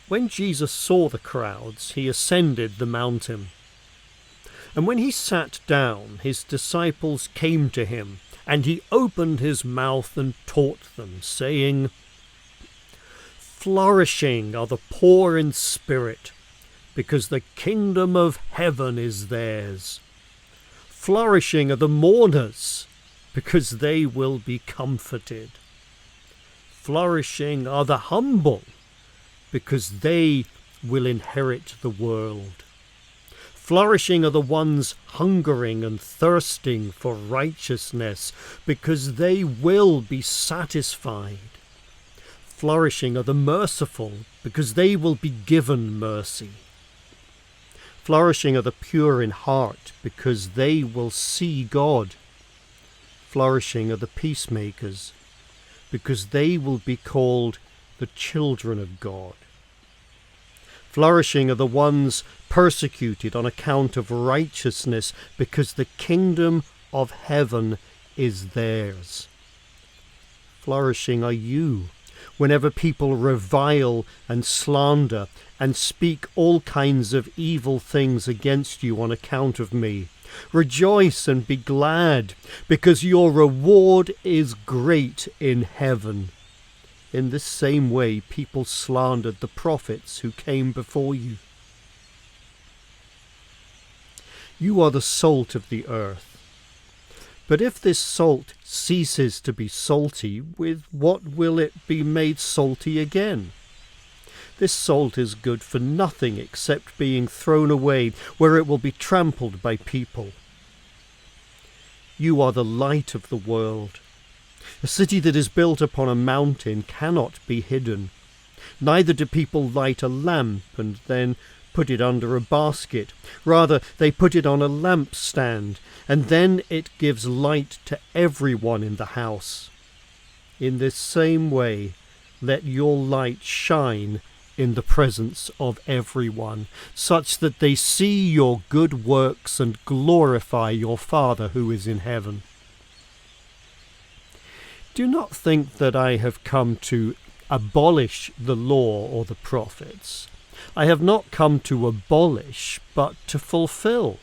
When Jesus saw the crowds, he ascended the mountain. And when he sat down, his disciples came to him, and he opened his mouth and taught them, saying, "Flourishing are the poor in spirit, because the kingdom of heaven is theirs. Flourishing are the mourners, because they will be comforted. Flourishing are the humble, because they will inherit the world. Flourishing are the ones hungering and thirsting for righteousness, because they will be satisfied. Flourishing are the merciful, because they will be given mercy. Flourishing are the pure in heart, because they will see God. Flourishing are the peacemakers, because they will be called the children of God. Flourishing are the ones persecuted on account of righteousness, because the kingdom of heaven is theirs. Flourishing are you, whenever people revile and slander and speak all kinds of evil things against you on account of me. Rejoice and be glad, because your reward is great in heaven. In this same way people slandered the prophets who came before you. You are the salt of the earth. But if this salt ceases to be salty, with what will it be made salty again? This salt is good for nothing except being thrown away, where it will be trampled by people. You are the light of the world. A city that is built upon a mountain cannot be hidden. Neither do people light a lamp and then put it under a basket. Rather, they put it on a lampstand, and then it gives light to everyone in the house. In this same way, let your light shine in the presence of everyone, such that they see your good works and glorify your Father who is in heaven. Do not think that I have come to abolish the law or the prophets. I have not come to abolish, but to fulfill.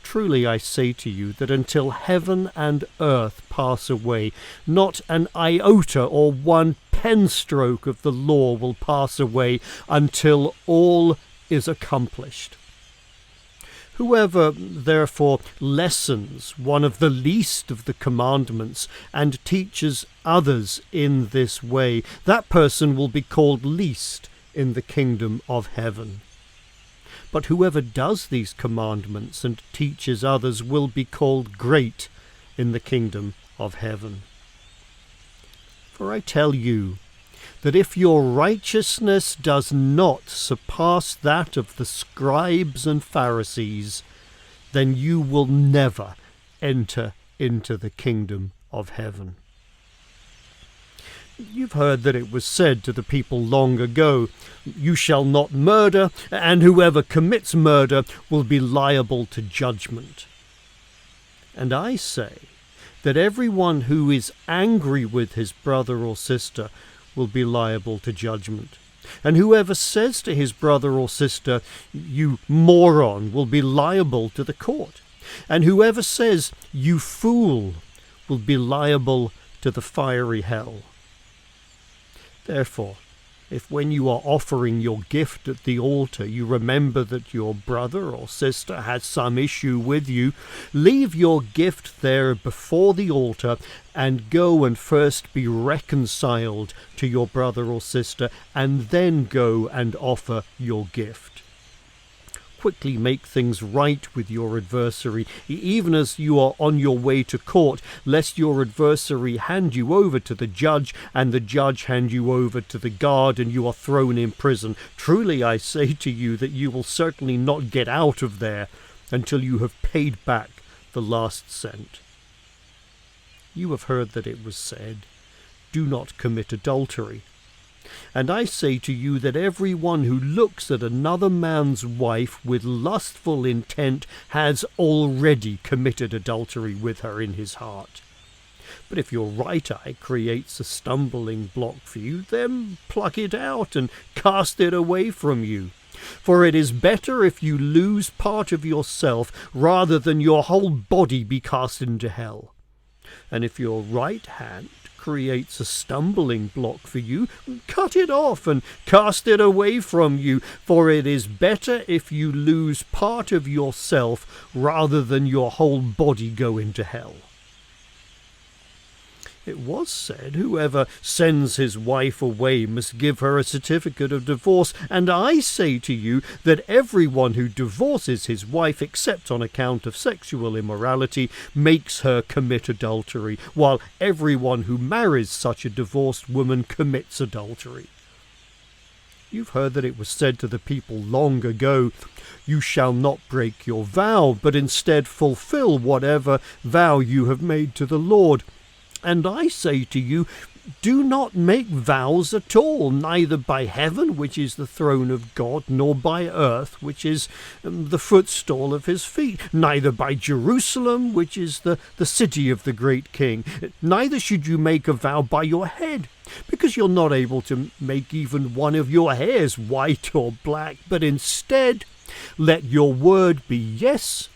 Truly I say to you that until heaven and earth pass away, not an iota or one pen stroke of the law will pass away until all is accomplished. Whoever, therefore, lessens one of the least of the commandments and teaches others in this way, that person will be called least in the kingdom of heaven. But whoever does these commandments and teaches others will be called great in the kingdom of heaven. For I tell you that if your righteousness does not surpass that of the scribes and Pharisees, then you will never enter into the kingdom of heaven. You've heard that it was said to the people long ago, "You shall not murder, and whoever commits murder will be liable to judgment." And I say that everyone who is angry with his brother or sister will be liable to judgment. And whoever says to his brother or sister, "You moron," will be liable to the court. And whoever says, "You fool," will be liable to the fiery hell. Therefore, if when you are offering your gift at the altar you remember that your brother or sister has some issue with you, leave your gift there before the altar and go and first be reconciled to your brother or sister, and then go and offer your gift. Quickly make things right with your adversary, even as you are on your way to court, lest your adversary hand you over to the judge, and the judge hand you over to the guard, and you are thrown in prison. Truly I say to you that you will certainly not get out of there until you have paid back the last cent. You have heard that it was said, "Do not commit adultery." And I say to you that everyone who looks at another man's wife with lustful intent has already committed adultery with her in his heart. But if your right eye creates a stumbling block for you, then pluck it out and cast it away from you. For it is better if you lose part of yourself rather than your whole body be cast into hell. And if your right hand creates a stumbling block for you, cut it off and cast it away from you. For it is better if you lose part of yourself rather than your whole body go into hell. It was said, whoever sends his wife away must give her a certificate of divorce, and I say to you that everyone who divorces his wife except on account of sexual immorality makes her commit adultery, while everyone who marries such a divorced woman commits adultery. You've heard that it was said to the people long ago, "You shall not break your vow, but instead fulfill whatever vow you have made to the Lord." And I say to you, do not make vows at all, neither by heaven, which is the throne of God, nor by earth, which is the footstool of his feet, neither by Jerusalem, which is the city of the great king. Neither should you make a vow by your head, because you're not able to make even one of your hairs white or black, but instead let your word be yes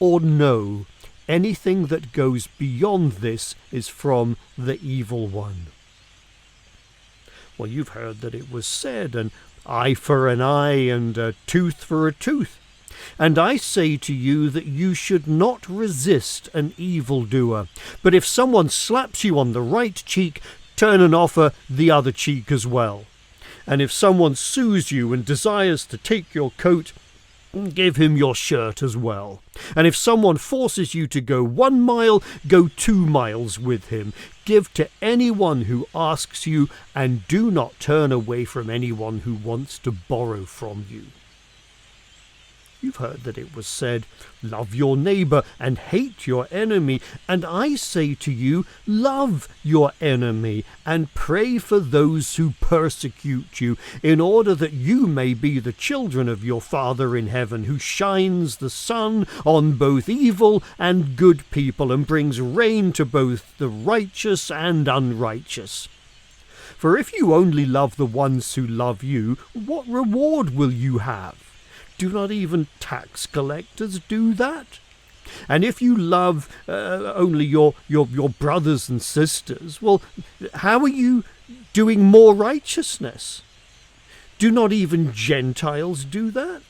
or no. Anything that goes beyond this is from the evil one. Well, you've heard that it was said, an eye for an eye and a tooth for a tooth. And I say to you that you should not resist an evildoer. But if someone slaps you on the right cheek, turn and offer the other cheek as well. And if someone sues you and desires to take your coat, give him your shirt as well. And if someone forces you to go 1 mile, go 2 miles with him. Give to anyone who asks you, and do not turn away from anyone who wants to borrow from you. You've heard that it was said, love your neighbor and hate your enemy. And I say to you, love your enemy and pray for those who persecute you, in order that you may be the children of your Father in heaven, who shines the sun on both evil and good people, and brings rain to both the righteous and unrighteous. For if you only love the ones who love you, what reward will you have? Do not even tax collectors do that? And if you love only your brothers and sisters, well, how are you doing more righteousness? Do not even Gentiles do that?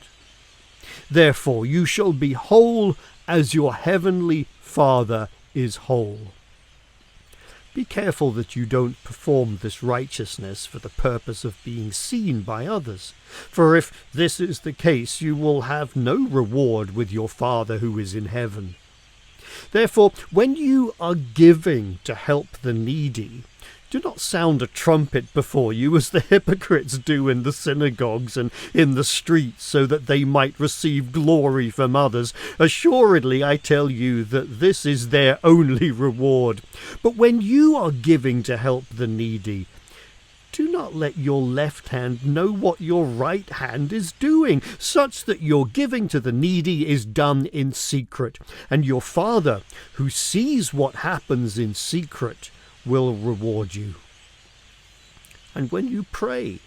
Therefore you shall be whole as your heavenly Father is whole. Be careful that you don't perform this righteousness for the purpose of being seen by others. For if this is the case, you will have no reward with your Father who is in heaven. Therefore, when you are giving to help the needy, do not sound a trumpet before you, as the hypocrites do in the synagogues and in the streets, so that they might receive glory from others. Assuredly, I tell you that this is their only reward. But when you are giving to help the needy, do not let your left hand know what your right hand is doing, such that your giving to the needy is done in secret. And your Father, who sees what happens in secret, will reward you. And when you pray,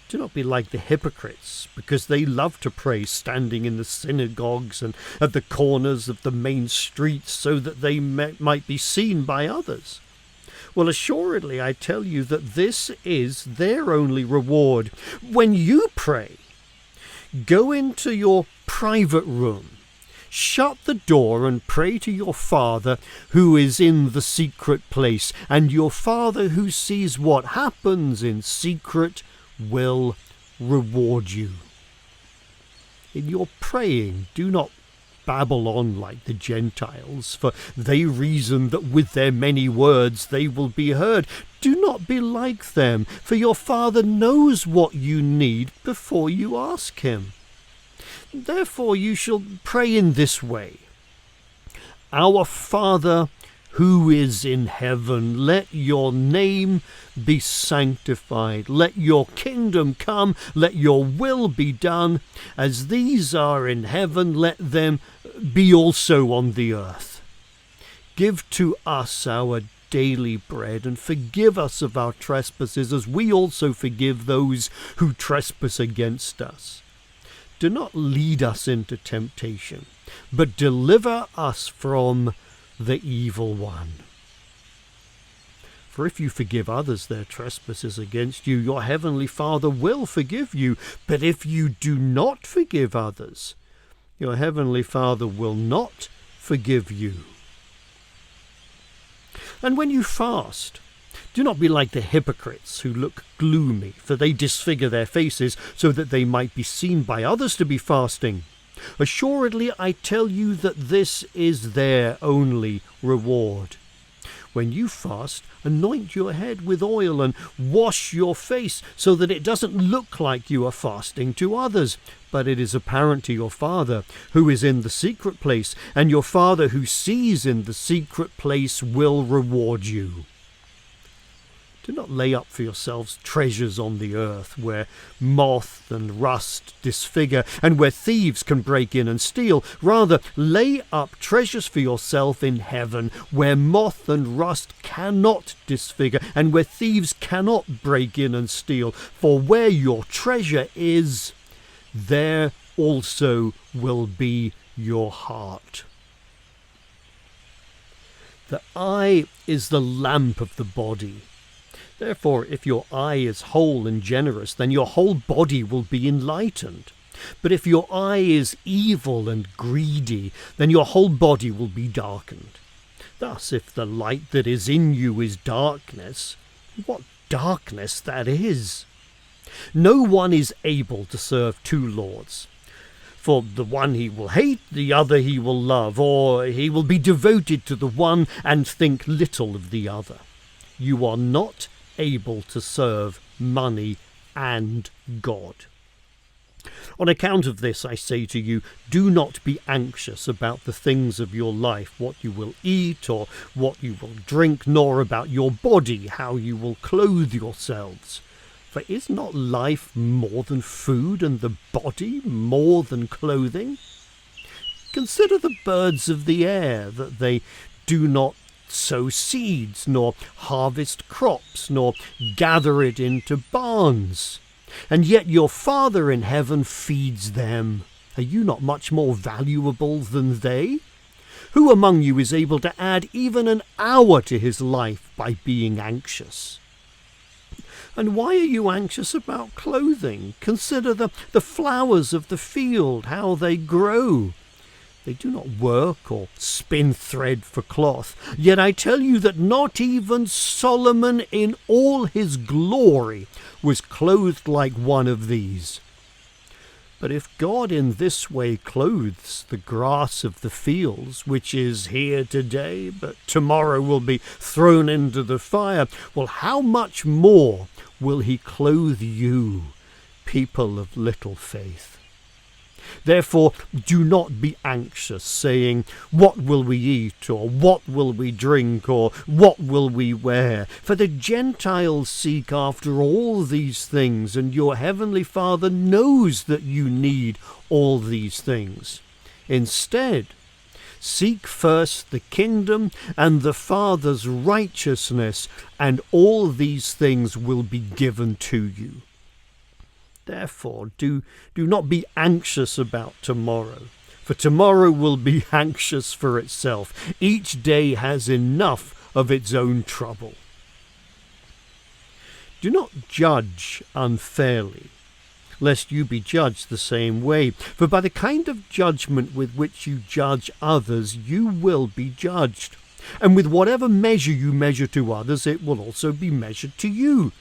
do not be like the hypocrites, because they love to pray standing in the synagogues and at the corners of the main streets, so that they might be seen by others. Well, assuredly, I tell you that this is their only reward. When you pray, go into your private room, shut the door and pray to your Father who is in the secret place, and your Father who sees what happens in secret will reward you. In your praying, do not babble on like the Gentiles, for they reason that with their many words they will be heard. Do not be like them, for your Father knows what you need before you ask him. Therefore you shall pray in this way: Our Father who is in heaven, let your name be sanctified. Let your kingdom come. Let your will be done. As these are in heaven, let them be also on the earth. Give to us our daily bread, and forgive us of our trespasses, as we also forgive those who trespass against us. Do not lead us into temptation, but deliver us from the evil one. For if you forgive others their trespasses against you, your heavenly Father will forgive you. But if you do not forgive others, your heavenly Father will not forgive you. And when you fast, do not be like the hypocrites who look gloomy, for they disfigure their faces so that they might be seen by others to be fasting. Assuredly, I tell you that this is their only reward. When you fast, anoint your head with oil and wash your face so that it doesn't look like you are fasting to others, but it is apparent to your Father who is in the secret place, and your Father who sees in the secret place will reward you. Do not lay up for yourselves treasures on the earth, where moth and rust disfigure, and where thieves can break in and steal. Rather, lay up treasures for yourself in heaven, where moth and rust cannot disfigure, and where thieves cannot break in and steal. For where your treasure is, there also will be your heart. The eye is the lamp of the body. Therefore, if your eye is whole and generous, then your whole body will be enlightened. But if your eye is evil and greedy, then your whole body will be darkened. Thus, if the light that is in you is darkness, what darkness that is! No one is able to serve two lords. For the one he will hate, the other he will love, or he will be devoted to the one and think little of the other. You are not able to serve money and God. On account of this, I say to you, do not be anxious about the things of your life, what you will eat or what you will drink, nor about your body, how you will clothe yourselves. For is not life more than food, and the body more than clothing? Consider the birds of the air, that they do not sow seeds, nor harvest crops, nor gather it into barns, and yet your Father in heaven feeds them. Are you not much more valuable than they? Who among you is able to add even an hour to his life by being anxious? And why are you anxious about clothing? Consider the flowers of the field, how they grow. They do not work or spin thread for cloth. Yet I tell you that not even Solomon in all his glory was clothed like one of these. But if God in this way clothes the grass of the fields, which is here today, but tomorrow will be thrown into the fire, well, how much more will he clothe you, people of little faith? Therefore, do not be anxious, saying, what will we eat, or what will we drink, or what will we wear? For the Gentiles seek after all these things, and your heavenly Father knows that you need all these things. Instead, seek first the kingdom and the Father's righteousness, and all these things will be given to you. Therefore, do not be anxious about tomorrow, for tomorrow will be anxious for itself. Each day has enough of its own trouble. Do not judge unfairly, lest you be judged the same way. For by the kind of judgment with which you judge others, you will be judged. And with whatever measure you measure to others, it will also be measured to you.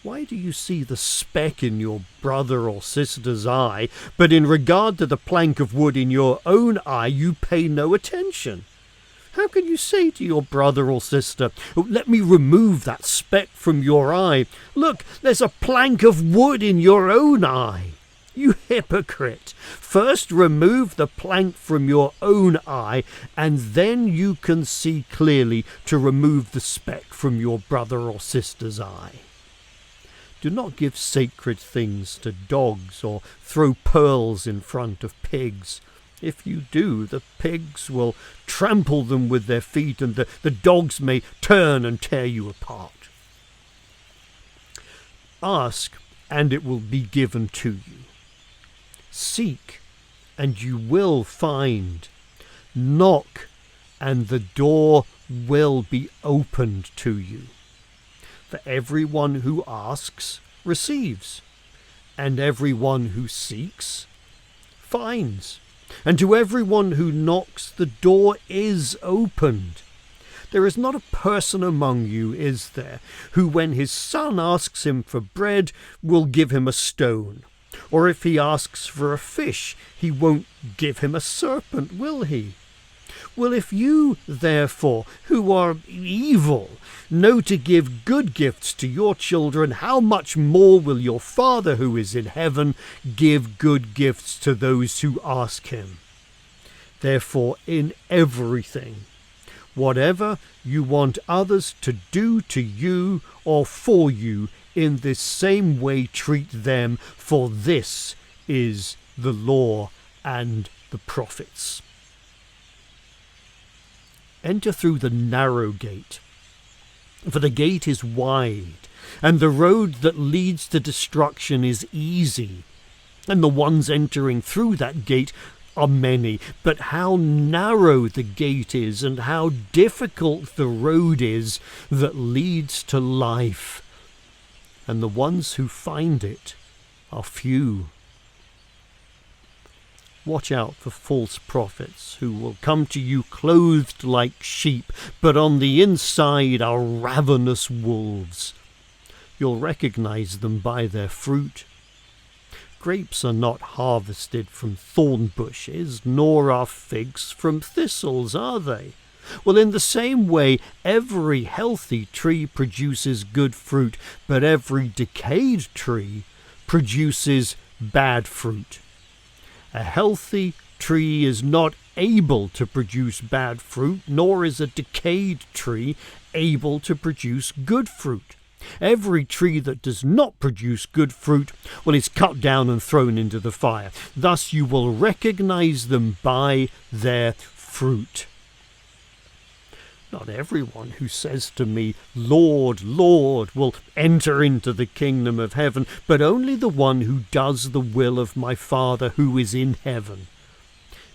Why do you see the speck in your brother or sister's eye, but in regard to the plank of wood in your own eye you pay no attention? How can you say to your brother or sister, let me remove that speck from your eye? Look, there's a plank of wood in your own eye. You hypocrite! First remove the plank from your own eye, and then you can see clearly to remove the speck from your brother or sister's eye. Do not give sacred things to dogs, or throw pearls in front of pigs. If you do, the pigs will trample them with their feet, and the dogs may turn and tear you apart. Ask, and it will be given to you. Seek, and you will find. Knock, and the door will be opened to you. For everyone who asks receives, and everyone who seeks finds, and to everyone who knocks the door is opened. There is not a person among you, is there, who when his son asks him for bread will give him a stone? Or if he asks for a fish, he won't give him a serpent, will he? Well, if you, therefore, who are evil, know to give good gifts to your children, how much more will your Father who is in heaven give good gifts to those who ask him? Therefore, in everything, whatever you want others to do to you or for you, in this same way treat them, for this is the law and the prophets. Enter through the narrow gate, for the gate is wide, and the road that leads to destruction is easy, and the ones entering through that gate are many. But how narrow the gate is, and how difficult the road is that leads to life, and the ones who find it are few. Watch out for false prophets who will come to you clothed like sheep, but on the inside are ravenous wolves. You'll recognize them by their fruit. Grapes are not harvested from thorn bushes, nor are figs from thistles, are they? Well, in the same way, every healthy tree produces good fruit, but every decayed tree produces bad fruit. A healthy tree is not able to produce bad fruit, nor is a decayed tree able to produce good fruit. Every tree that does not produce good fruit, well, is cut down and thrown into the fire. Thus you will recognize them by their fruit. Not everyone who says to me, Lord, Lord, will enter into the kingdom of heaven, but only the one who does the will of my Father who is in heaven.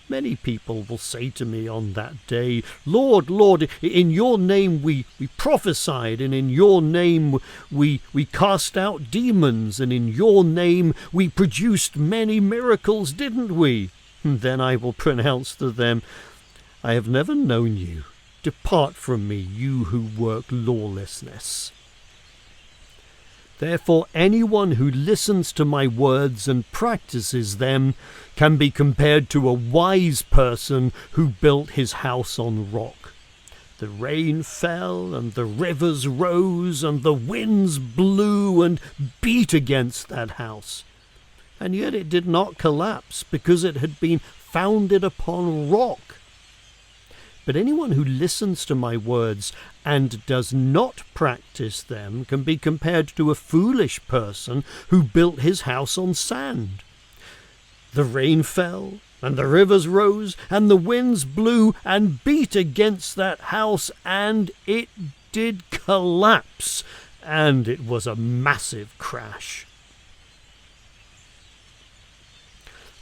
Many people will say to me on that day, Lord, Lord, in your name we prophesied, and in your name we cast out demons, and in your name we produced many miracles, didn't we? And then I will pronounce to them, I have never known you. Depart from me, you who work lawlessness. Therefore, anyone who listens to my words and practices them can be compared to a wise person who built his house on rock. The rain fell, and the rivers rose, and the winds blew and beat against that house. And yet it did not collapse, because it had been founded upon rock. But anyone who listens to my words and does not practice them can be compared to a foolish person who built his house on sand. The rain fell, and the rivers rose, and the winds blew and beat against that house, and it did collapse, and it was a massive crash.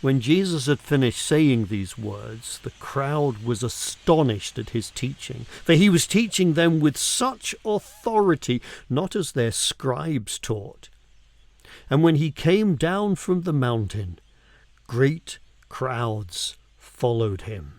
When Jesus had finished saying these words, the crowd was astonished at his teaching, for he was teaching them with such authority, not as their scribes taught. And when he came down from the mountain, great crowds followed him.